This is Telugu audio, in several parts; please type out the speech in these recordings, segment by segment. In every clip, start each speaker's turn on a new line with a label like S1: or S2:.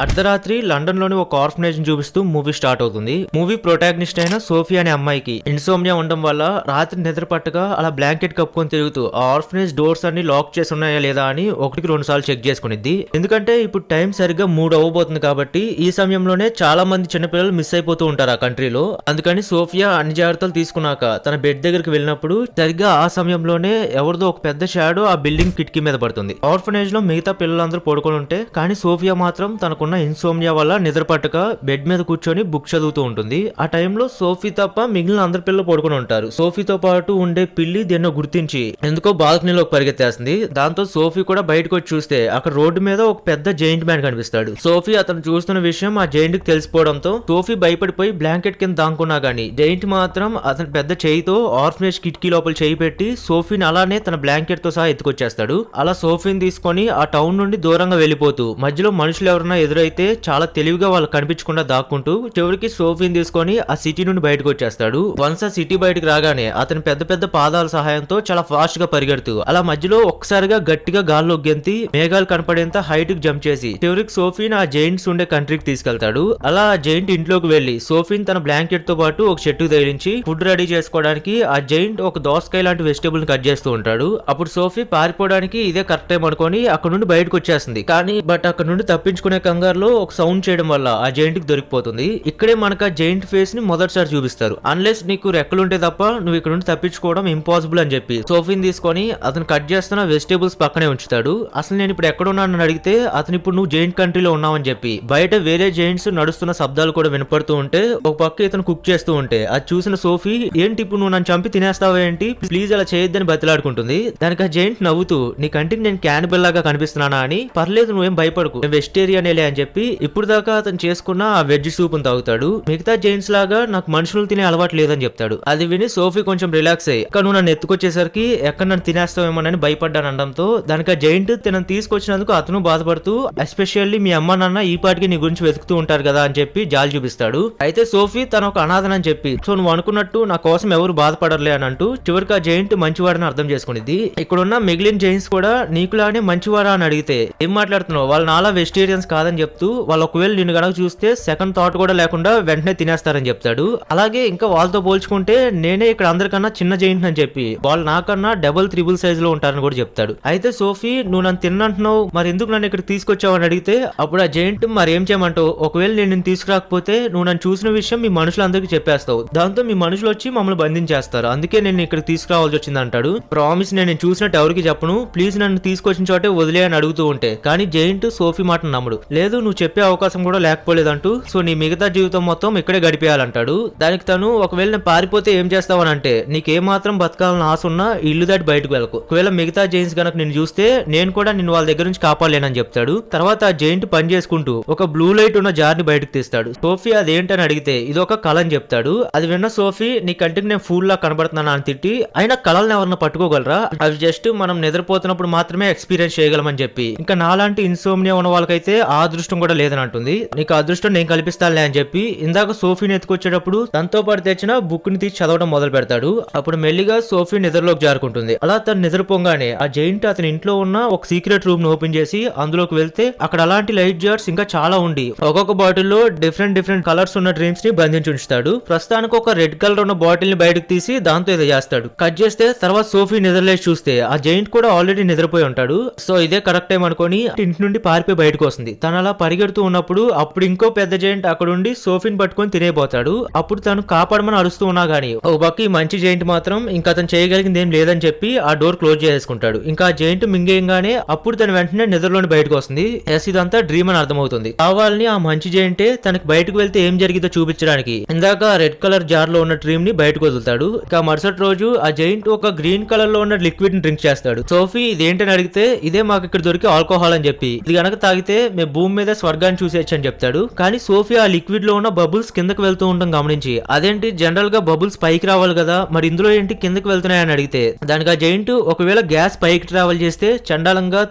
S1: అర్ధరాత్రి లండన్ లోని ఒక ఆర్ఫనేజ్ చూపిస్తూ మూవీ స్టార్ట్ అవుతుంది. మూవీ ప్రొటాగనిస్ట్ అయిన సోఫీ అనే అమ్మాయికి ఇన్సోమ్నియా ఉండడం వల్ల రాత్రి నిద్ర పట్టగా అలా బ్లాంకెట్ కప్పుకొని తిరుగుతూ ఆ ఆర్ఫనేజ్ డోర్స్ అన్ని లాక్ చేసి ఉన్నాయా లేదా అని 1-2 సార్లు చెక్ చేసుకునిద్ది. ఎందుకంటే ఇప్పుడు టైం సరిగ్గా 3 అవ్వబోతుంది కాబట్టి ఈ సమయంలోనే చాలా మంది చిన్నపిల్లలు మిస్ అయిపోతూ ఉంటారు ఆ కంట్రీలో. అందుకని సోఫియా అన్ని జాగ్రత్తలు తీసుకున్నాక తన బెడ్ దగ్గరికి వెళ్ళినప్పుడు సరిగ్గా ఆ సమయంలోనే ఎవరిదో ఒక పెద్ద షాడో ఆ బిల్డింగ్ కిటికీ మీద పడుతుంది. ఆర్ఫనేజ్ లో మిగతా పిల్లలందరూ పడుకొని ఉంటే కానీ సోఫియా మాత్రం తనకున్న ఇన్సోమ్నియా వల్ల నిద్ర పట్టక బెడ్ మీద కూర్చొని బుక్ చదువుతూ ఉంటుంది. ఆ టైంలో సోఫీ తప్ప మిగిలిన అందరు పిల్లలు పడుకొని ఉంటారు. సోఫీతో పాటు ఉండే పిల్లి దేన్నో గుర్తించి ఎందుకో బాల్కనీలోకి పరిగెత్తేస్తుంది. దాంతో సోఫీ కూడా బయటకు వచ్చి చూస్తే అక్కడ రోడ్డు మీద ఒక పెద్ద జైంట్ మ్యాన్ కనిపిస్తాడు. సోఫీ అతను చూస్తున్న విషయం ఆ జైంట్ కి తెలిసిపోవడంతో సోఫీ భయపడిపోయి బ్లాంకెట్ కింద దాంకున్నా గానీ జైంట్ మాత్రం అతని పెద్ద చేయితో ఆర్ఫనేజ్ కిటికీ లోపల చేయి పెట్టి సోఫీని అలానే తన బ్లాంకెట్ తో సహా ఎత్తుకొచ్చేస్తాడు. అలా సోఫీని తీసుకొని ఆ టౌన్ నుండి దూరంగా వెళ్లిపోతూ మధ్యలో మనుషులు ఎవరైనా ఎదురైతే చాలా తెలివిగా వాళ్ళు కనిపించకుండా దాక్కుంటూ చివరికి సోఫీని తీసుకొని ఆ సిటీ నుండి బయటకు వచ్చేస్తాడు. వన్స్ ఆ సిటీ బయటకు రాగానే అతని పెద్ద పెద్ద పాదాల సహాయంతో చాలా ఫాస్ట్ గా పరిగెడుతూ అలా మధ్యలో ఒక్కసారిగా గట్టిగా గాల్లో గెంతి మేఘాలు కనపడేంత హైట్ కి జంప్ చేసి చివరికి సోఫీని ఆ జైంట్స్ ఉండే కంట్రీకి తీసుకెళ్తాడు. అలా ఆ జైంట్ ఇంట్లోకి వెళ్లి సోఫీని తన బ్లాంకెట్ తో పాటు ఒక చెట్టుకు తగిలించి ఫుడ్ రెడీ చేసుకోవడానికి ఆ జైంట్ ఒక దోసకాయ లాంటి వెజిటేబుల్ కట్ చేస్తూ ఉంటాడు. అప్పుడు సోఫీ పారిపోవడానికి ఇదే కరెక్ట్ టైం అనుకొని అక్కడ నుండి బయటకు వచ్చేస్తుంది. కానీ అక్కడ నుండి తప్పించుకునే కంగారులో ఒక సౌండ్ చేయడం వల్ల ఆ జైంట్ కి దొరికిపోతుంది. ఇక్కడే మనకు ఆ జైంట్ ఫేస్ ని మొదటిసారి చూపిస్తారు. అన్లెస్ నీకు రెక్కలుంటే తప్ప నువ్వు ఇక్కడ నుండి తప్పించుకోవడం ఇంపాసిబుల్ అని చెప్పి సోఫీని తీసుకొని అతను కట్ చేస్తున్న వెజిటేబుల్స్ పక్కనే ఉంచుతాడు. అసలు నేను ఇప్పుడు ఎక్కడ ఉన్నానని అడిగితే అతను ఇప్పుడు నువ్వు జైంట్ కంట్రీలో ఉన్నావని చెప్పి బయట వేరే జైంట్స్ నడుస్తున్న శబ్దాలు కూడా వినపడుతూ ఉంటే ఒక పక్క ఇతను కుక్ చేస్తూ ఉంటే అది చూసిన సోఫీ ఏంటి ఇప్పుడు నువ్వు నన్ను చంపి తినేస్తావా ఏంటి, ప్లీజ్ అలా చేయొద్దని బతిలాడుకుంటుంది. దానికి ఆ జైంట్ నవ్వుతూ నీ కంటికి నేను క్యానిబల్ లాగా కనిపిస్తున్నానా అని, పర్లేదు నువ్వేం భయపడకు వెజిటేరియనేలే అని చెప్పి ఇప్పుడు దాకా అతను చేసుకున్న ఆ వెజ్ సూప్ తాగుతాడు. మిగతా జైంట్స్ లాగా నాకు మనుషులు తినే అలవాటు లేదని చెప్తాడు. అది విని సోఫీ కొంచెం రిలాక్స్ అయ్యి ఇక్కడ నువ్వు నన్ను ఎత్తుకొచ్చేసరికి ఎక్కడ నన్ను తినేస్తావేమోనని భయపడ్డాను అనడంతో దానికి ఆ జైంట్ తనను తీసుకొచ్చినందుకు అతను బాధపడుతూ ఎస్పెషల్లీ మీ అమ్మ నాన్న ఈ పాటికి నీ గురించి వెతుకుతూ ఉంటారు కదా అని చెప్పి జాలి చూపిస్తాడు. అయితే సోఫీ తన ఒక అనాథనని చెప్పి సో నువ్వు అనుకున్నట్టు నా కోసం ఎవరు బాధపడర్లే అని అంటూ చివరికి ఆ జైంట్ మంచివాడని అర్థం చేసుకునేది. ఇక్కడున్న మిగిలిన జైంట్స్ కూడా నీకులానే మంచివాడా అని అడిగితే ఏం మాట్లాడుతున్నావు, వాళ్ళు నాలా వెజిటేరియన్స్ కాదని చెప్తూ వాళ్ళు ఒకవేళ నిన్ను గనక చూస్తే సెకండ్ థాట్ కూడా లేకుండా వెంటనే తినేస్తారని చెప్తాడు. అలాగే ఇంకా వాళ్ళతో పోల్చుకుంటే నేనే ఇక్కడ అందరికన్నా చిన్న జైంట్ అని చెప్పి వాళ్ళు నాకన్నా డబుల్ త్రిబుల్ సైజ్ లో ఉంటారని కూడా చెప్తాడు. అయితే సోఫీ నువ్వు నన్ను తిన్నంటున్నావు, మరి ఎందుకు నన్ను ఇక్కడ తీసుకొచ్చావు అని అడిగితే అప్పుడు ఆ జైంట్ మరి ఏం చేయమంటావు, ఒకవేళ నేను నిన్ను తీసుకురాకపోతే నువ్వు నన్ను చూసిన విషయం మీ మనుషులందరికీ చెప్పేస్తావు, దాంతో మీ మనుషులు వచ్చి మమ్మల్ని బంధించేస్తారు, అందుకే నేను ఇక్కడ తీసుకురావాల్సి వచ్చింది అంటాడు. ప్రామిస్ నేను చూసినట్టు ఎవరికి చెప్పను, ప్లీజ్ నన్ను తీసుకొచ్చిన చోటే వదిలే అని అడుగుతూ ఉంటే కానీ జైంట్ సోఫీ మాటను నమ్ముడు. లేదు నువ్వు చెప్పే అవకాశం కూడా లేకపోలేదంటూ సో నీ మిగతా జీవితం మొత్తం ఇక్కడే గడిపేయాలంటాడు. దానికి తను ఒకవేళ నేను పారిపోతే ఏం చేస్తావని అంటే నీకేమాత్రం బతకాలని ఆశ ఉన్నా ఇల్లు దాటి బయటకు వెళ్ళకు, ఒకవేళ మిగతా జైంట్స్ గనక నిన్ను చూస్తే నేను కూడా నిన్ను వాళ్ళ దగ్గర నుంచి కాపాడలేనని చెప్తాడు. తర్వాత ఆ జైంట్ పని చేసుకుంటూ ఒక బ్లూ లైట్ ఉన్న జార్ ని బయటకు తీస్తాడు. సోఫీ అదేంటని అడిగితే ఇది ఒక కళ అని చెప్తాడు. అది విన్న సోఫీ నీ కంటికి నేను ఫూల్ లా కనబడుతున్నాను అని తిట్టి అయినా కళలను ఎవరన్నా పట్టుకోగలరా, అవి జస్ట్ మనం నిద్రపోతున్నప్పుడు మాత్రమే ఎక్స్పీరియన్స్ చేయగలమని చెప్పి ఇంకా నాలాంటి ఇన్సోమ్నియా ఉన్న వాళ్ళకైతే ఆ అదృష్టం కూడా లేదని అంటుంది. నీకు అదృష్టం నేను కల్పిస్తానులే అని చెప్పి ఇందాక సోఫీని ఎత్తుకొచ్చేటప్పుడు తనతో పాటు తెచ్చిన బుక్ ని తీసి చదవడం మొదలు పెడతాడు. అప్పుడు మెల్లిగా సోఫీ నిద్రలోకి జారుకుంటుంది. అలా తను నిద్రపోగానే ఆ జైంట్ అతని ఇంట్లో ఉన్న ఒక సీక్రెట్ రూమ్ ను ఓపెన్ చేసి అందులోకి వెళ్తే అక్కడ అలాంటి లైట్ జార్స్ ఇంకా చాలా ఉండి ఒక్కొక్క బాటిల్లో డిఫరెంట్ కలర్స్ ఉన్న డ్రీమ్స్ ని బంధించి ఉంచుతాడు. ప్రస్తుతానికి ఒక రెడ్ కలర్ ఉన్న బాటిల్ ని బయటకు తీసి దాంతో ఏదో చేస్తాడు. కట్ చేస్తే తర్వాత సోఫీ నిద్రలేసి చూస్తే ఆ జైంట్ కూడా ఆల్రెడీ నిద్రపోయి ఉంటాడు. సో ఇదే కరెక్ట్ టైం అనుకొని ఇంటి నుండి పారిపోయి బయటకు వస్తుంది. తను అలా పరిగెడుతూ ఉన్నప్పుడు అప్పుడు ఇంకో పెద్ద జైంట్ అక్కడ ఉండి సోఫీని పట్టుకొని తినేపోతాడు. అప్పుడు తను కాపాడమని అరుస్తూ ఉన్నా గానీ ఒక పక్క ఈ మంచి జైంట్ మాత్రం ఇంకా అతను చేయగలిగింది ఏం లేదని చెప్పి ఆ డోర్ క్లోజ్ చేసుకుంటాడు. ఇంకా ఆ జైంట్ మింగేయంగానే అప్పుడు తను వెంటనే నిద్రలోని బయటకు వస్తుంది. ఎస్ ఇదంతా డ్రీమ్ అని అర్థమవుతుంది. కావాలని ఆ మంచి జైంటే తనకి బయటకు వెళ్తే ఏం జరిగిందో చూపించడానికి ఇందాక రెడ్ కలర్ జార్ లో ఉన్న డ్రీమ్ ని బయటకు వదులుతాడు. ఇక మరుసటి రోజు ఆ జైంట్ ఒక గ్రీన్ కలర్ లో ఉన్న లిక్విడ్ ని డ్రింక్ చేస్తాడు. సోఫీ ఇదేంటని అడిగితే ఇదే మాకు ఇక్కడ దొరికి ఆల్కహాల్ అని చెప్పి ఇది గనక తాగితే మేము భూమి మీద స్వర్గాన్ని చూసేయచ్చు అని చెప్తాడు. కానీ సోఫీ ఆ లిక్విడ్ లో ఉన్న బబుల్స్ కిందకి వెళ్తూ ఉండడం గమనించి అదేంటి జనరల్ గా బబుల్స్ పైకి రావాలి కదా మరి ఇందులో ఏంటి కిందకి వెళ్తున్నాయని అడిగితే దానికి ఆ జైంట్ ఒకవేళ గ్యాస్ పైకి ట్రావెల్ చేస్తే చండాలంగా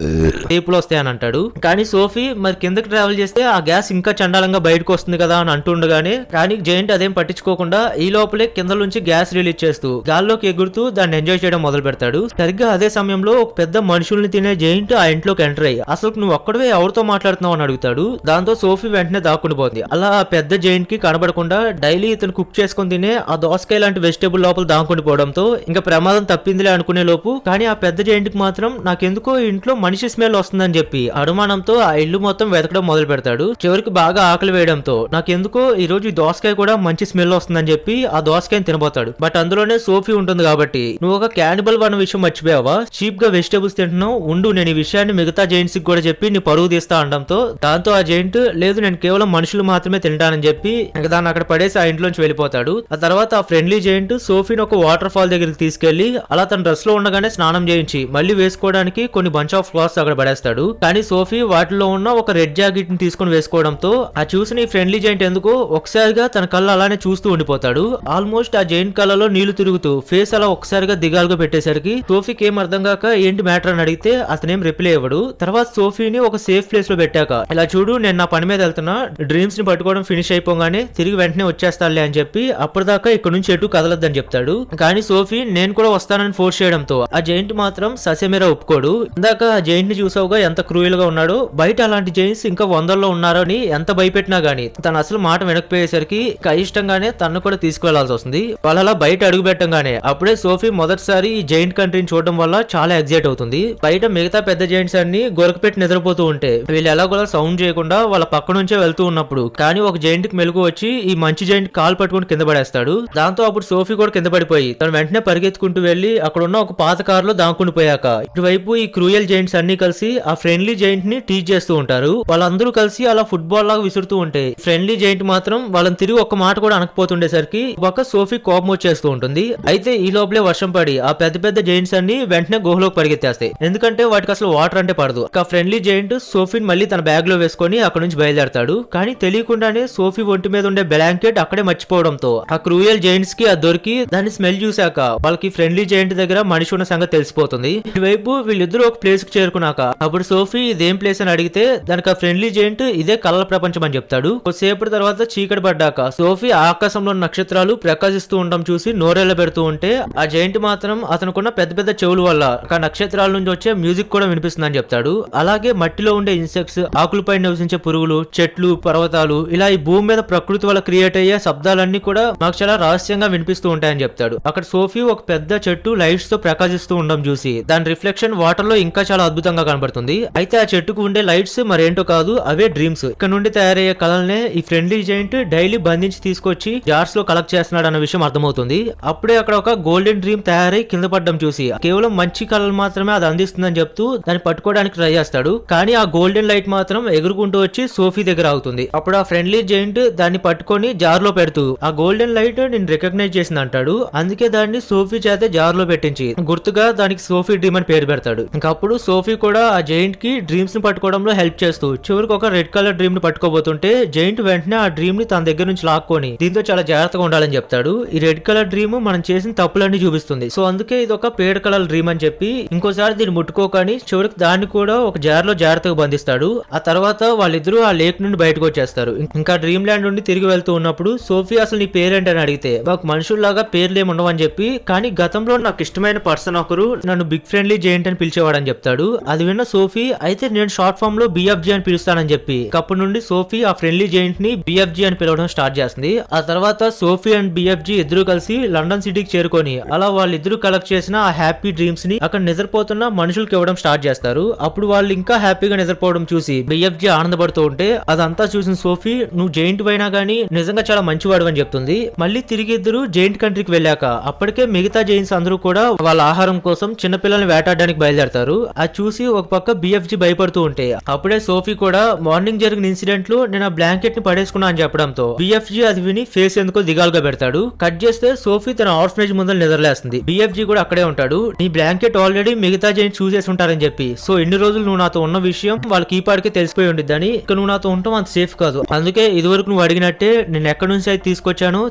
S1: టేపులు వస్తాయని అంటాడు. కానీ సోఫీ మరి కిందకి ట్రావెల్ చేస్తే ఆ గ్యాస్ ఇంకా చండాలంగా బయటకు వస్తుంది కదా అని అంటుండగానే కానీ జైంట్ అదేం పట్టించుకోకుండా ఈ లోపలే కింద నుంచి గ్యాస్ రిలీజ్ చేస్తూ గాల్లోకి ఎగురుతూ దాన్ని ఎంజాయ్ చేయడం మొదలు పెడతాడు. సరిగ్గా అదే సమయంలో ఒక పెద్ద మనుషుల్ని తినే జైంట్ ఆ ఇంట్లోకి ఎంటర్ అయ్యి అసలు నువ్వు ఒక్కడవే ఎవరితో మాట్లాడుతున్నావు అని అడుగుతాడు. తిరుగుతాడు. దాంతో సోఫీ వెంటనే దాక్కునిపోతుంది. అలా ఆ పెద్ద జైంట్ కి కనబడకుండా డైలీ ఇతను కుక్ చేసుకుని తినే ఆ దోసకాయ లాంటి వెజిటేబుల్ లోపల దాక్కుని పోవడంతో ఇంకా ప్రమాదం తప్పిందిలే అనుకునే లోపు కానీ ఆ పెద్ద జైంట్ కి మాత్రం నాకెందుకో ఇంట్లో మనిషి స్మెల్ వస్తుందని చెప్పి అనుమానంతో ఆ ఇల్లు మొత్తం వెతకడం మొదలు పెడతాడు. చివరికి బాగా ఆకలి వేయడంతో నాకెందుకో ఈ రోజు ఈ దోసకాయ కూడా మంచి స్మెల్ వస్తుందని చెప్పి ఆ దోసకాయని తినబోతాడు. బట్ అందులోనే సోఫీ ఉంటుంది కాబట్టి నువ్వు ఒక క్యానిబల్ అన్న విషయం మర్చిపోయావా, చీప్ గా వెజిటేబుల్స్ తింటున్నావు, ఉండు నేను ఈ విషయాన్ని మిగతా జైంట్స్ కి కూడా చెప్పి నీ పరువు తీస్తా అనడంతో దాంతో ఆ జైంట్ లేదు నేను కేవలం మనుషులు మాత్రమే తింటానని చెప్పి దాన్ని అక్కడ పడేసి ఆ ఇంట్లోంచి వెళ్ళిపోతాడు. ఆ తర్వాత ఆ ఫ్రెండ్లీ జైంట్ సోఫీని ఒక వాటర్ ఫాల్ దగ్గరికి తీసుకెళ్లి అలా తన డ్రెస్ లో ఉండగానే స్నానం చేయించి మళ్ళీ వేసుకోవడానికి కొన్ని బంచ్ ఆఫ్ క్లాత్స్ అక్కడ పడేస్తాడు. కానీ సోఫీ వాటిలో ఉన్న ఒక రెడ్ జాకెట్ ని తీసుకుని వేసుకోవడంతో ఆ చూసిన ఈ ఫ్రెండ్లీ జైంట్ ఎందుకో ఒకసారిగా తన కళ్ళు అలానే చూస్తూ ఉండిపోతాడు. ఆల్మోస్ట్ ఆ జైంట్ కళ్ళలో నీళ్లు తిరుగుతూ ఫేస్ అలా ఒకసారిగా దిగాలుగా పెట్టేసరికి సోఫీకి ఏం అర్థం కాక ఏంటి మ్యాటర్ అని అడిగితే అతనేం రిప్లై ఇవ్వడు. తర్వాత సోఫీని ఒక సేఫ్ ప్లేస్ లో పెట్టాక ఇలా చూడు నేను నా పని మీద వెళ్తున్నా, డ్రీమ్స్ ని పట్టుకోవడం ఫినిష్ అయిపోగానే తిరిగి వెంటనే వచ్చేస్తానులే అని చెప్పి అప్పటిదాకా ఇక్కడ నుంచి ఎటు కదలొద్దని చెప్తాడు. కానీ సోఫీ నేను కూడా వస్తానని ఫోర్స్ చేయడంతో ఆ జైంట్ మాత్రం ససేమిరా ఒప్పుకోడు. ఇందాక ఆ జైంట్ ని చూసావుగా ఎంత క్రూయల్ గా ఉన్నాడో, బయట అలాంటి జైంట్స్ ఇంకా వందల్లో ఉన్నారని ఎంత భయపెట్టినా గానీ తన అసలు మాట వెనక్కిపోయేసరికి ఇష్టంగానే తనను కూడా తీసుకువెళ్లాల్సి వస్తుంది. వాళ్ళలా బయట అడుగు పెట్టంగానే అప్పుడే సోఫీ మొదటిసారి ఈ జైంట్ కంట్రీని చూడడం వల్ల చాలా ఎగ్జైట్ అవుతుంది. బయట మిగతా పెద్ద జైంట్స్ అన్ని గొరకపెట్టి నిద్రపోతూ ఉంటే వీళ్ళు ఎలాగోలా సౌండ్ చేయకుండా వాళ్ళ పక్క నుంచే వెళ్తూ ఉన్నప్పుడు కానీ ఒక జైంట్ కి మెలుగు వచ్చి ఈ మంచి జైంట్ కాల్ పట్టుకుని కింద పడేస్తాడు. దాంతో అప్పుడు సోఫీ కూడా కింద పడిపోయి తను వెంటనే పరిగెత్తుకుంటూ వెళ్లి అక్కడ ఉన్న ఒక పాత కారులో దాక్కుని పోయాక ఇటువైపు ఈ క్రూయల్ జైంట్స్ అన్ని కలిసి ఆ ఫ్రెండ్లీ జైంట్ ని టీచ్ చేస్తూ ఉంటారు. వాళ్ళందరూ కలిసి అలా ఫుట్బాల్ లాగా విసురుతూ ఉంటే ఫ్రెండ్లీ జైంట్ మాత్రం వాళ్ళని తిరిగి ఒక్క మాట కూడా అనకపోతుండేసరికి ఒక సోఫీ కోపం వచ్చేస్తూ ఉంటుంది. అయితే ఈ లోపలే వర్షం పడి ఆ పెద్ద పెద్ద జైంట్స్ అన్ని వెంటనే గుహలోకి పరిగెత్తేస్తాయి. ఎందుకంటే వాటికి అసలు వాటర్ అంటే పడదు. ఆ ఫ్రెండ్లీ జైంట్ సోఫీని మళ్ళీ తన బ్యాగ్ లో వేసుకొని అక్కడ నుంచి బయలుదేరతాడు. కానీ తెలియకుండానే సోఫీ ఒంటి మీద ఉండే బ్లాంకెట్ అక్కడే మర్చిపోవడంతో ఆ క్రూయల్ జైంట్స్ కి అది దొరికి దాన్ని స్మెల్ చూసాక వాళ్ళకి ఫ్రెండ్లీ జైంట్ దగ్గర మనిషి ఉన్న సంగతి తెలిసిపోతుంది. ఇటువైపు వీళ్ళిద్దరూ ఒక ప్లేస్ కి చేరుకున్నాక అప్పుడు సోఫీ ఇదేం ప్లేస్ అని అడిగితే దానికి ఆ ఫ్రెండ్లీ జైంట్ ఇదే కలల ప్రపంచం అని చెప్తాడు. కొద్దిసేపటి తర్వాత చీకటి పడ్డాక సోఫీ ఆకాశంలో నక్షత్రాలు ప్రకాశిస్తూ ఉండడం చూసి నోరెళ్ళ పెడుతూ ఉంటే ఆ జైంట్ మాత్రం అతనుకున్న పెద్ద పెద్ద చెవుల వల్ల ఆ నక్షత్రాల నుంచి వచ్చే మ్యూజిక్ కూడా వినిపిస్తుందని చెప్తాడు. అలాగే మట్టిలో ఉండే ఇన్సెక్ట్స్, ఆకులపై నివసించే పురుగులు, చెట్లు, పర్వతాలు ఇలా ఈ భూమి మీద ప్రకృతి వల్ల క్రియేట్ అయ్యే శబ్దాలన్నీ కూడా మాకు చాలా రహస్యంగా వినిపిస్తూ ఉంటాయని చెప్తాడు. అక్కడ సోఫీ ఒక పెద్ద చెట్టు లైట్స్ తో ప్రకాశిస్తూ ఉండడం చూసి దాని రిఫ్లెక్షన్ వాటర్ లో ఇంకా చాలా అద్భుతంగా కనబడుతుంది. అయితే ఆ చెట్టుకు ఉండే లైట్స్ మరేంటో కాదు, అవే డ్రీమ్స్. ఇక్కడ నుండి తయారయ్యే కళల్నే ఈ ఫ్రెండ్లీ జైంట్ డైలీ బంధించి తీసుకొచ్చి జార్స్ లో కలెక్ట్ చేస్తున్నాడు అన్న విషయం అర్థమవుతుంది. అప్పుడే అక్కడ ఒక గోల్డెన్ డ్రీమ్ తయారై కింద పడడం చూసి కేవలం మంచి కళలు మాత్రమే అది అందిస్తుందని చెప్తూ దాన్ని పట్టుకోవడానికి ట్రై చేస్తాడు. కానీ ఆ గోల్డెన్ లైట్ మాత్రం ఎగురుకుంటూ వచ్చి సోఫీ దగ్గర ఆగుతుంది. అప్పుడు ఆ ఫ్రెండ్లీ జైంట్ దాన్ని పట్టుకొని జార్ లో పెడుతూ ఆ గోల్డెన్ లైట్ నేను రికగ్నైజ్ చేసింది అంటాడు. అందుకే దాన్ని సోఫీ చేత జార్ లో పెట్టించి గుర్తుగా దానికి సోఫీ డ్రీమ్ అని పేరు పెడతాడు. ఇంకప్పుడు సోఫీ కూడా ఆ జైంట్ కి డ్రీమ్స్ ని పట్టుకోవడంలో హెల్ప్ చేస్తూ చివరికి ఒక రెడ్ కలర్ డ్రీమ్ ని పట్టుకోబోతుంటే జైంట్ వెంటనే ఆ డ్రీమ్ ని తన దగ్గర నుంచి లాక్కొని దీంతో చాలా జాగ్రత్తగా ఉండాలని చెప్తాడు. ఈ రెడ్ కలర్ డ్రీమ్ మనం చేసిన తప్పులన్నీ చూపిస్తుంది. సో అందుకే ఇది ఒక పేడ కలర్ డ్రీమ్ అని చెప్పి ఇంకోసారి దీన్ని ముట్టుకోకని చివరికి దాన్ని కూడా ఒక జార్ లో జాగ్రత్తగా బంధిస్తాడు. ఆ తర్వాత వాళ్ళిద్దరూ ఆ లేక్ నుండి బయటకు వచ్చేస్తారు. ఇంకా డ్రీమ్ ల్యాండ్ నుండి తిరిగి వెళ్తూ ఉన్నప్పుడు సోఫీ అసలు నీ పేరేంటని అడిగితే మాకు మనుషుల్లాగా పేర్లు ఏమి ఉండవని చెప్పి కానీ గతంలో నాకు ఇష్టమైన పర్సన్ ఒకరు నన్ను బిగ్ ఫ్రెండ్లీ జైంట్ అని పిలిచేవాడని చెప్తాడు. అది విన్న సోఫీ అయితే నేను షార్ట్ ఫామ్ లో బిఎఫ్జీ అని పిలుస్తానని చెప్పి అప్పటి నుండి సోఫీ ఆ ఫ్రెండ్లీ జైంట్ ని బిఎఫ్జీ అని పిలవడం స్టార్ట్ చేస్తుంది. ఆ తర్వాత సోఫీ అండ్ బిఎఫ్జీ ఇద్దరు కలిసి లండన్ సిటీకి చేరుకొని అలా వాళ్ళిద్దరూ కలెక్ట్ చేసిన ఆ హ్యాపీ డ్రీమ్స్ ని అక్కడ నిద్రపోతున్న మనుషులకు ఇవ్వడం స్టార్ట్ చేస్తారు. అప్పుడు వాళ్ళు ఇంకా హ్యాపీగా నిద్రపోవడం చూసి బిఎఫ్జీ ఆనందపడుతూ ఉంటే అదంతా చూసిన సోఫీ నువ్వు జైంట్ అయినా గానీ నిజంగా చాలా మంచివాడు అని చెప్తుంది. మళ్ళీ తిరిగి ఇద్దరు జైంట్ కంట్రీకి వెళ్ళాక అప్పటికే మిగతా జైంట్స్ అందరూ కూడా వాళ్ళ ఆహారం కోసం చిన్నపిల్లల్ని వేటాడడానికి బయలుదేరతారు. అది చూసి ఒక పక్క బిఎఫ్జీ భయపడుతూ ఉంటే అప్పుడే సోఫీ కూడా మార్నింగ్ జరిగిన ఇన్సిడెంట్ లో నేను ఆ బ్లాంకెట్ ని పడేసుకున్నా అని చెప్పడంతో బిఎఫ్జీ అది విని ఫేస్ ఎందుకో దిగాలుగా పెడతాడు. కట్ చేస్తే సోఫీ తన ఆర్ఫనేజ్ ముందర నిద్రలేస్తుంది. బిఎఫ్జీ కూడా అక్కడే ఉంటాడు. నీ బ్లాంకెట్ ఆల్రెడీ మిగతా జైంట్ చూసేసి ఉంటారని చెప్పి సో ఎన్ని రోజులు నువ్వు నాతో ఉన్న విషయం వాళ్ళకి ఈ పాటికి తెలిసిపోయి ఉండిద్దని ఇక నువ్వు నాతో ఉండటం అంత సేఫ్ కాదు. అందుకే ఇదివరకు నువ్వు అడిగినట్టే నేను ఎక్కడి నుంచి అయితే తీసుకొచ్చానో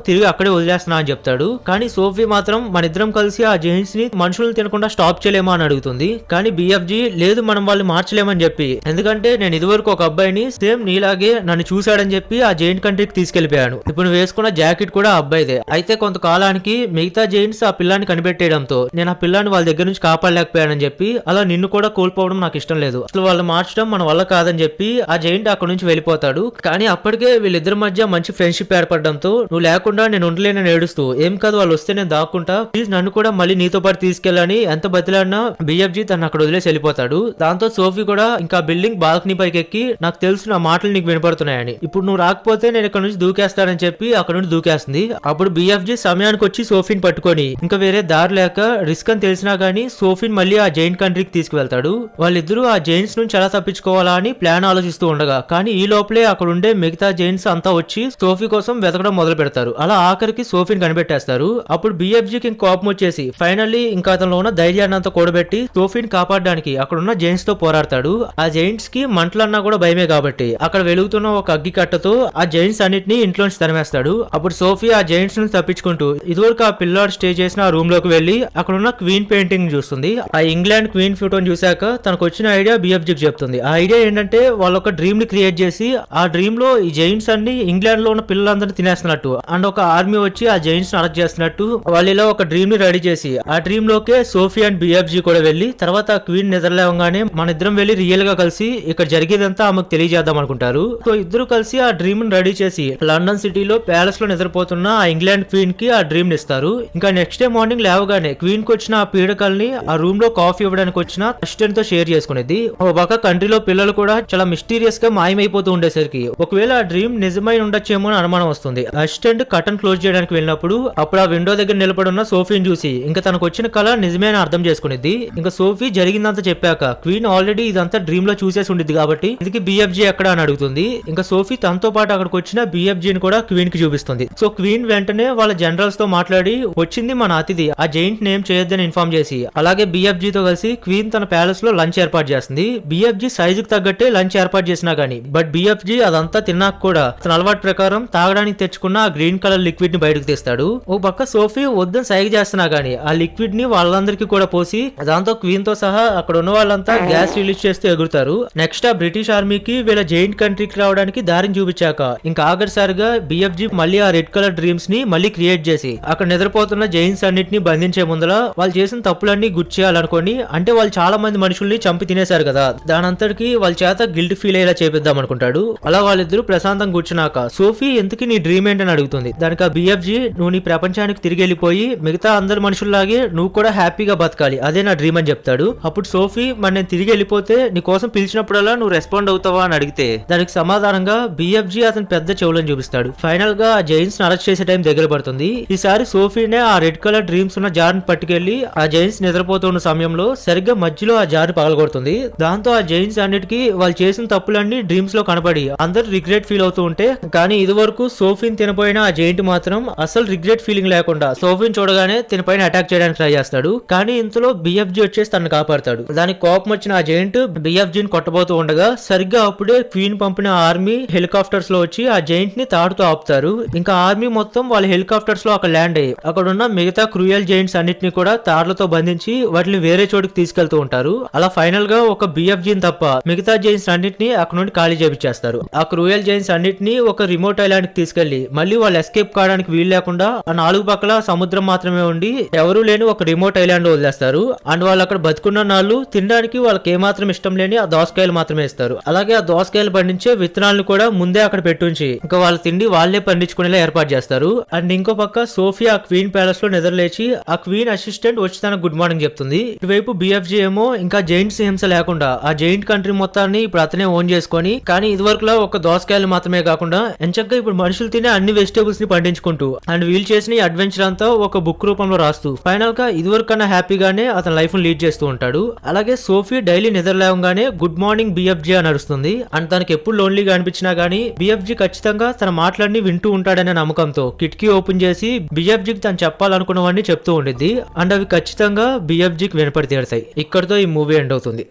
S1: తిరిగి అక్కడే వదిలేస్తున్నా అని చెప్తాడు. కానీ సోఫీ మాత్రం మన ఇద్దరం కలిసి ఆ జైంట్స్ ని మనుషులను తినకుండా స్టాప్ చేయలేమా అని అడుగుతుంది. కానీ బిఎఫ్జీ లేదు మనం వాళ్ళని మార్చలేమని చెప్పి ఎందుకంటే నేను ఇదివరకు ఒక అబ్బాయిని సేమ్ నీలాగే నన్ను చూశాడని చెప్పి ఆ జైంట్ కంట్రీకి తీసుకెళ్లిపోయాను. ఇప్పుడు నువ్వు వేసుకున్న జాకెట్ కూడా అబ్బాయిదే. అయితే కొంతకాలానికి మిగతా జైంట్స్ ఆ పిల్లాన్ని కనిపెట్టేయడంతో నేను ఆ పిల్లాన్ని వాళ్ళ దగ్గర నుంచి కాపాడలేకపోయానని చెప్పి అలా నిన్ను కూడా కోల్పోవడం నాకు ఇష్టం లేదు. అసలు వాళ్ళు మార్చడం మన వల్ల కాదని చెప్పి చెప్పి ఆ జైంట్ అక్కడ నుంచి వెళ్ళిపోతాడు. కానీ అప్పటికే వీళ్ళిద్దరి మధ్య మంచి ఫ్రెండ్షిప్ ఏర్పడడంతో నువ్వు లేకుండా నేను ఉండలేనని ఏడుస్తూ ఏం కాదు వాళ్ళు వస్తే నేను దాక్కుంటా, ప్లీజ్ నన్ను కూడా మళ్ళీ నీతో పాటు తీసుకెళ్ళని ఎంత బతిలాడినా బిఎఫ్జీ తను అక్కడ వదిలేసి వెళ్ళిపోతాడు. దాంతో సోఫీ కూడా ఇంకా బిల్డింగ్ బాల్కనీ పైకి ఎక్కి నాకు తెలుసు నా మాటలు నీకు వినపడుతున్నాయని, ఇప్పుడు నువ్వు రాకపోతే నేను ఇక్కడ నుంచి దూకేస్తానని చెప్పి అక్కడ నుంచి దూకేస్తుంది. అప్పుడు బిఎఫ్జీ సమయానికి వచ్చి సోఫీని పట్టుకొని ఇంకా వేరే దారి లేక రిస్క్ అని తెలిసినా గానీ సోఫీని మళ్ళీ ఆ జైంట్ కంట్రీకి తీసుకువెళ్తాడు. వాళ్ళిద్దరూ ఆ జైంట్స్ నుంచి ఎలా తప్పించుకోవాలా అని ప్లాన్ ఆలోచిస్తూ ఉండగా కానీ ఈ లోపలే అక్కడ ఉండే మిగతా జైంట్స్ అంతా వచ్చి సోఫీ కోసం వెతకడం మొదలు పెడతారు. అలా ఆఖరికి సోఫీని కనిపెట్టేస్తారు. అప్పుడు బిఎఫ్జీకి కోపం వచ్చేసి ఫైనల్లీ ఇంకా అతనిలో ఉన్న ధైర్యాన్ని అంతా కూడబెట్టి సోఫీని కాపాడడానికి అక్కడ ఉన్న జైంట్స్ తో పోరాడతాడు. ఆ జైంట్స్ కి మంటలన్నా కూడా భయమే కాబట్టి అక్కడ వెలుగుతున్న ఒక అగ్గి కట్టతో ఆ జైంట్స్ అన్నిటిని ఇంట్లోంచి తరిమేస్తాడు. అప్పుడు సోఫీ ఆ జైంట్స్ నుంచి తప్పించుకుంటూ ఇదివరకు ఆ పిల్లాడు స్టే చేసిన ఆ రూమ్ లోకి వెళ్లి అక్కడ ఉన్న క్వీన్ పెయింటింగ్ చూస్తుంది. ఆ ఇంగ్లాండ్ క్వీన్ ఫోటోని చూశాక తనకు వచ్చిన ఐడియా బిఎఫ్జీకి చెప్తుంది. ఆ ఐడియా ఏంటంటే వాళ్ళు ఒక డ్రీమ్ ని క్రియేట్ చేసి ఆ డ్రీమ్ లో ఈ జైంట్స్ అన్ని ఇంగ్లాండ్ లో ఉన్న పిల్లలందరినీ తినేస్తున్నట్టు అండ్ ఒక ఆర్మీ వచ్చి ఆ జైంట్స్ అరెస్ట్ చేస్తున్నట్టు వాళ్ళు ఇలా ఒక డ్రీమ్ ని రెడీ చేసి ఆ డ్రీమ్ లోకే సోఫీ అండ్ బిఎఫ్జీ కూడా వెళ్లి తర్వాత ఆ క్వీన్ నిద్రలేవగానే మన ఇద్దరం వెళ్లి రియల్ గా కలిసి ఇక్కడ జరిగేదంతా ఆమెకు తెలియజేద్దాం అనుకుంటారు. సో ఇద్దరు కలిసి ఆ డ్రీమ్ ని రెడీ చేసి లండన్ సిటీలో ప్యాలెస్ లో నిద్రపోతున్న ఆ ఇంగ్లాండ్ క్వీన్ కి ఆ డ్రీమ్ ని ఇస్తారు. ఇంకా నెక్స్ట్ డే మార్నింగ్ లేవగానే క్వీన్ కి వచ్చిన ఆ పీడకల్ని ఆ రూమ్ లో కాఫీ ఇవ్వడానికి వచ్చిన అసిస్టెంట్ తో షేర్ చేసుకునేది. ఒక పక్క కంట్రీలో పిల్లలు కూడా చాలా మిస్టీరియస్ గా మాయమైపోతూ ఉండేసరికి ఒకవేళ ఆ డ్రీమ్ నిజమై ఉండొచ్చేమో అని అనుమానం వస్తుంది. అసిస్టెంట్ కటన్ క్లోజ్ చేయడానికి వెళ్ళినప్పుడు అప్పుడు ఆ విండో దగ్గర నిలబడి ఉన్న సోఫీని చూసి ఇంకా తనకు వచ్చిన కళ నిజమే అని అర్థం చేసుకునేది. ఇంకా సోఫీ జరిగిందంతా చెప్పాక క్వీన్ ఆల్రెడీ ఇదంతా డ్రీమ్ లో చూసేసి ఉండిద్ది కాబట్టి ఇది బిఎఫ్జీ ఎక్కడ అని అడుగుతుంది. ఇంకా సోఫీ తనతో పాటు అక్కడికి వచ్చిన బిఎఫ్జీని కూడా క్వీన్ కి చూపిస్తుంది. సో క్వీన్ వెంటనే వాళ్ళ జనరల్స్ తో మాట్లాడి వచ్చింది మన అతిథి ఆ జైంట్ నేమ్ చేయొద్దని ఇన్ఫార్మ్ చేసి అలాగే బిఎఫ్జీ తో కలిసి క్వీన్ తన ప్యాలెస్ లో లంచ్ ఏర్పాటు చేస్తుంది. బిఎఫ్జీ సైజుకి తగ్గట్టే లంచ్ ఏర్పాటు చేసినా గానీ బట్ బిఎఫ్జీ అదంతా తిన్నాక కూడా తన అలవాటు ప్రకారం తాగడానికి తెచ్చుకున్న ఆ గ్రీన్ కలర్ లిక్విడ్ ని బయటకు తీస్తాడు. ఓ పక్క సోఫీ వద్దని సైగ చేస్తున్నా గానీ ఆ లిక్విడ్ ని వాళ్ళందరికీ కూడా పోసి దాంతో క్వీన్ తో సహా అక్కడ ఉన్న వాళ్ళంతా గ్యాస్ రిలీజ్ చేస్తూ ఎగురుతారు. నెక్స్ట్ ఆ బ్రిటిష్ ఆర్మీకి వీళ్ళ జైంట్ కంట్రీకి రావడానికి దారిని చూపించాక ఇంకా ఆఖరిసారిగా బిఎఫ్జీ మళ్ళీ ఆ రెడ్ కలర్ డ్రీమ్స్ ని మళ్ళీ క్రియేట్ చేసి అక్కడ నిద్రపోతున్న జైన్స్ అన్నిటిని బంధించే ముందర వాళ్ళు చేసిన తప్పులన్నీ గుర్తు చేయాలనుకోని అంటే వాళ్ళు చాలా మంది మనుషుల్ని చంపి తినేశారు కదా దానంతటికి వాళ్ళ చేత గిల్ట్ ఫీల్ అయ్యేలా చేపిద్దాం అనుకుంటాడు. అలా వాళ్ళిద్దరూ ప్రశాంతంగా కూర్చున్నాక సోఫీ ఎందుకు నీ డ్రీమ్ ఏంటని అడుగుతుంది. దానికి ఆ బిఎఫ్జీ నువ్వు నీ ప్రపంచానికి తిరిగి వెళ్ళిపోయి మిగతా అందరు మనుషుల్లాగే నువ్వు కూడా హ్యాపీగా బతకాలి అదే నా డ్రీమ్ అని చెప్తాడు. అప్పుడు సోఫీ మరి నేను తిరిగి వెళ్ళిపోతే నీ కోసం పిలిచినప్పుడల్లా నువ్వు రెస్పాండ్ అవుతావా అని అడిగితే దానికి సమాధానంగా బిఎఫ్జీ అతని పెద్ద చెవులను చూపిస్తాడు. ఫైనల్ గా ఆ జైన్స్ అరెస్ట్ చేసే టైం దగ్గర పడుతుంది. ఈసారి సోఫీనే ఆ రెడ్ కలర్ డ్రీమ్స్ ఉన్న జార్ ని పట్టుకెళ్లి ఆ జైన్స్ నిద్రపోతున్న సమయంలో సరిగ్గా మధ్యలో ఆ జార్ పగలగొడుతుంది. దాంతో ఆ జైన్స్ అన్నిటికీ వాళ్ళు చేసిన తప్పులన్నీ డ్రీమ్స్ లో కనపడి అందరు రిగ్రెట్ ఫీల్ అవుతూ ఉంటే కానీ ఇది వరకు సోఫీని తినపోయిన ఆ జైంట్ మాత్రం అసలు రిగ్రెట్ ఫీలింగ్ లేకుండా సోఫీని చూడగానే తినపైన అటాక్ చేయడానికి ట్రై చేస్తాడు. కానీ ఇంతలో బిఎఫ్జీ వచ్చేసి తనను కాపాడతాడు. దానికి కోపం వచ్చిన ఆ జైంట్ బిఎఫ్జీని కొట్టబోతూ ఉండగా సరిగ్గా అప్పుడే క్వీన్ పంపిన ఆర్మీ హెలికాప్టర్స్ లో వచ్చి ఆ జైంట్ ని తాడుతూ ఆపుతారు. ఇంకా ఆర్మీ మొత్తం వాళ్ళ హెలికాప్టర్స్ లో అక్కడ ల్యాండ్ అయ్యి అక్కడ ఉన్న మిగతా క్రూయల్ జైంట్స్ అన్నిటిని కూడా తాళ్లతో బంధించి వాటిని వేరే చోటుకి తీసుకెళ్తూ ఉంటారు. అలా ఫైనల్ గా ఒక బిఎఫ్జీని తప్ప మిగతా జైన్స్ అన్నిటిని అక్కడ నుండి ఖాళీ చేపించేస్తారు. ఆ క్రూయల్ జైన్స్ అన్నిటిని ఒక రిమోట్ ఐలాండ్ కి తీసుకెళ్లి మళ్ళీ వాళ్ళు ఎస్కేప్ కావడానికి వీలు లేకుండా ఆ నాలుగు పక్కల సముద్రం మాత్రమే ఉండి ఎవరూ లేని ఒక రిమోట్ ఐలాండ్ లో వదిలేస్తారు. అండ్ వాళ్ళు అక్కడ బతుకున్న నాళ్ళు తినడానికి వాళ్ళకి ఏమాత్రం ఇష్టం లేని ఆ దోసకాయలు మాత్రమే ఇస్తారు. అలాగే ఆ దోసకాయలు పండించే విత్తనాలను కూడా ముందే అక్కడ పెట్టుంచి ఇంకా వాళ్ళ తిండి వాళ్ళే పండించుకునేలా ఏర్పాటు చేస్తారు. అండ్ ఇంకో పక్క సోఫియా ఆ క్వీన్ ప్యాలెస్ లో నిద్రలేచి ఆ క్వీన్ అసిస్టెంట్ వచ్చి తనకు గుడ్ మార్నింగ్ చెప్తుంది. ఇటువైపు బిఎఫ్జీ ఏమో ఇంకా జైంట్స్ హింస లేకుండా ఆ జైంట్ కంట్రీ మొత్తాన్ని ఇప్పుడు అతనే ఓన్ చేసుకొని కానీ ఇదివరకులా ఒక దోసకాయలు మాత్రమే కాకుండా ఎంచక్గా ఇప్పుడు మనుషులు తినే అన్ని వెజిటేబుల్స్ ని పండించుకుంటూ అండ్ వీళ్ళు చేసిన అడ్వెంచర్ అంతా ఒక బుక్ రూపంలో రాస్తూ ఫైనల్ గా ఇదివరకు కన్నా హ్యాపీగానే అతని లైఫ్ ని లీడ్ చేస్తూ ఉంటాడు. అలాగే సోఫీ డైలీ నిద్రలేవగానే గుడ్ మార్నింగ్ బిఎఫ్జీ అని అరుస్తుంది. అండ్ తనకి ఎప్పుడు లోన్లీగా అనిపించినా గానీ బిఎఫ్జీ ఖచ్చితంగా తన మాటలన్నీ వింటూ ఉంటాడనే నమ్మకంతో కిటికీ ఓపెన్ చేసి బిఎఫ్జీకి తను చెప్పాలనుకున్నవన్నీ చెప్తూ ఉండిద్ది. అండ్ అవి ఖచ్చితంగా బిఎఫ్జీకి వినపడి తీరుతాయి. ఇక్కడితో ఈ మూవీ ఎండ్ అవుతుంది.